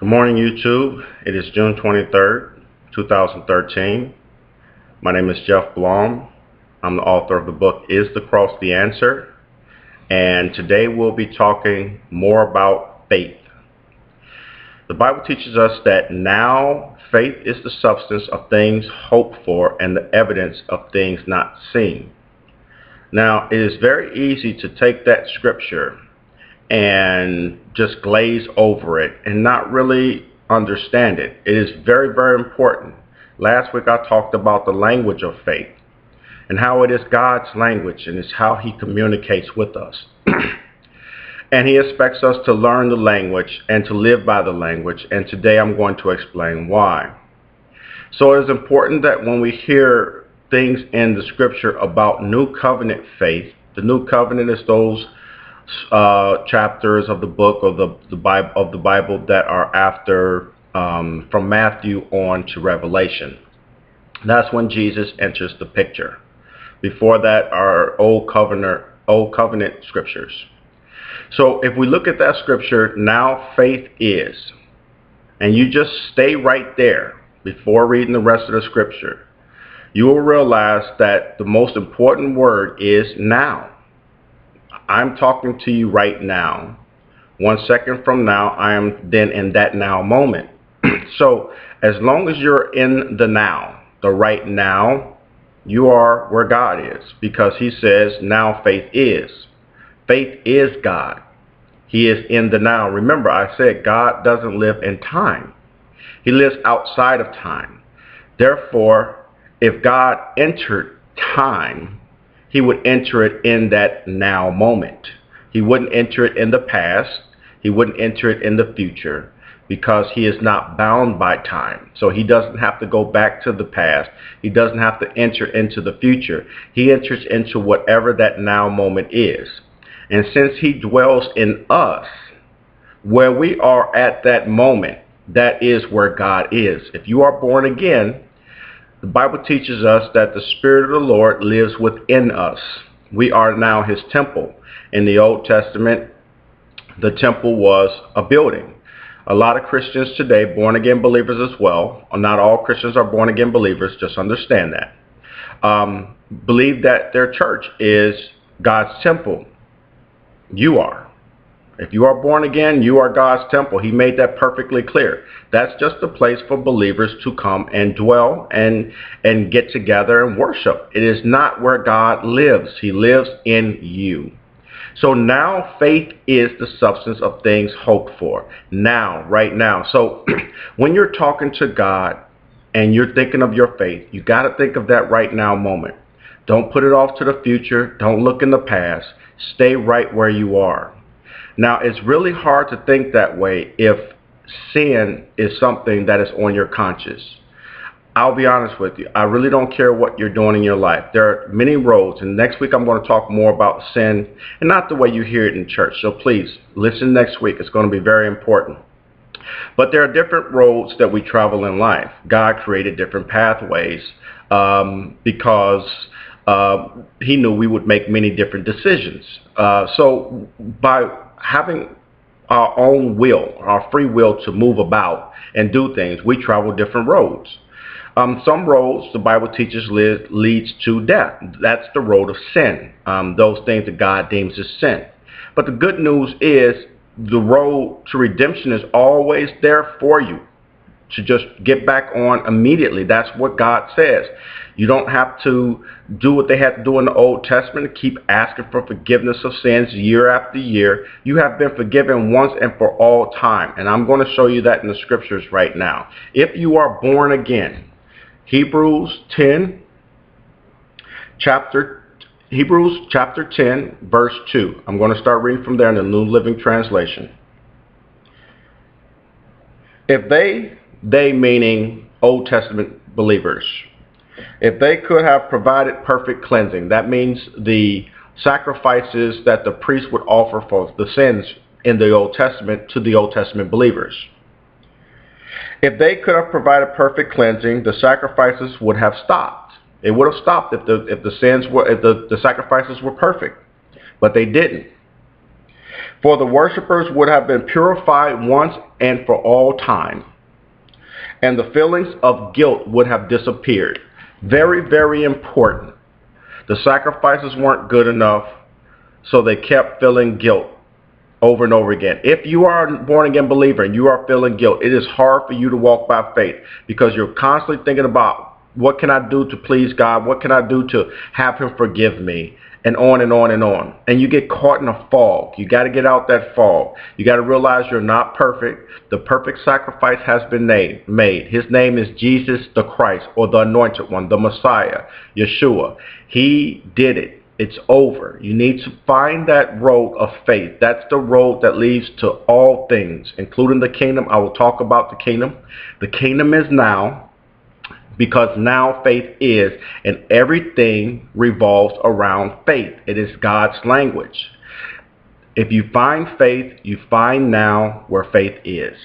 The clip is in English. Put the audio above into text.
Good morning, YouTube. It is June 23rd, 2013. My name is Jeff Blohm. I'm the author of the book, Is the Cross the Answer? And today we'll be talking more about faith. The Bible teaches us that now faith is the substance of things hoped for and the evidence of things not seen. Now, it is very easy to take that scripture and just glaze over it and not really understand it. It is very, very important. Last week I talked about the language of faith and how it is God's language and it's how he communicates with us. And he expects us to learn the language and to live by the language, and today I'm going to explain why. So it is important that when we hear things in the scripture about new covenant faith, the new covenant is those chapters of the book of the Bible that are after from Matthew on to Revelation. That's when Jesus enters the picture. Before that are old covenant scriptures. So if we look at that scripture, now faith is, and you just stay right there before reading the rest of the scripture, you will realize that the most important word is now. I'm talking to you right now. 1 second from now, I am then in that now moment. So as long as you're in the now, the right now, you are where God is, because he says now faith is. Faith is God. He is in the now. Remember, I said God doesn't live in time. He lives outside of time. Therefore, if God entered time, he would enter it in that now moment. He wouldn't enter it in the past. He wouldn't enter it in the future, because he is not bound by time. So he doesn't have to go back to the past. He doesn't have to enter into the future. He enters into whatever that now moment is. And since he dwells in us, where we are at that moment, that is where God is. If you are born again, the Bible teaches us that the Spirit of the Lord lives within us. We are now his temple. In the Old Testament, the temple was a building. A lot of Christians today, born again believers as well, not all Christians are born again believers, just understand that, believe that their church is God's temple. You are. If you are born again, you are God's temple. He made that perfectly clear. That's just a place for believers to come and dwell and get together and worship. It is not where God lives. He lives in you. So now faith is the substance of things hoped for. Now, right now. So when you're talking to God and you're thinking of your faith, you got to think of that right now moment. Don't put it off to the future. Don't look in the past. Stay right where you are. Now, it's really hard to think that way if sin is something that is on your conscience. I'll be honest with you. I really don't care what you're doing in your life. There are many roads, and next week I'm going to talk more about sin, and not the way you hear it in church. So please, listen next week. It's going to be very important. But there are different roads that we travel in life. God created different pathways because he knew we would make many different decisions. So by having our own will, our free will to move about and do things, we travel different roads. Some roads, the Bible teaches, leads to death. That's the road of sin, those things that God deems as sin. But the good news is the road to redemption is always there for you to just get back on immediately. That's what God says. You don't have to do what they had to do in the Old Testament and keep asking for forgiveness of sins year after year. You have been forgiven once and for all time. And I'm going to show you that in the scriptures right now. If you are born again, Hebrews chapter 10, verse 2. I'm going to start reading from there in the New Living Translation. If they meaning Old Testament believers, if they could have provided perfect cleansing, that means the sacrifices that the priest would offer for the sins in the Old Testament to the Old Testament believers. If they could have provided perfect cleansing, the sacrifices would have stopped. It would have stopped if the sacrifices were perfect, but they didn't. For the worshipers would have been purified once and for all time, and the feelings of guilt would have disappeared. Very, very important. The sacrifices weren't good enough, so they kept feeling guilt over and over again. If you are a born-again believer and you are feeling guilt, it is hard for you to walk by faith because you're constantly thinking about, what can I do to please God? What can I do to have him forgive me? And on and on and on. And you get caught in a fog. You got to get out that fog. You got to realize you're not perfect. The perfect sacrifice has been made. His name is Jesus the Christ, or the Anointed One, the Messiah, Yeshua. He did it. It's over. You need to find that road of faith. That's the road that leads to all things, including the kingdom. I will talk about the kingdom. The kingdom is now, because now faith is, and everything revolves around faith. It is God's language. If you find faith, you find now where faith is.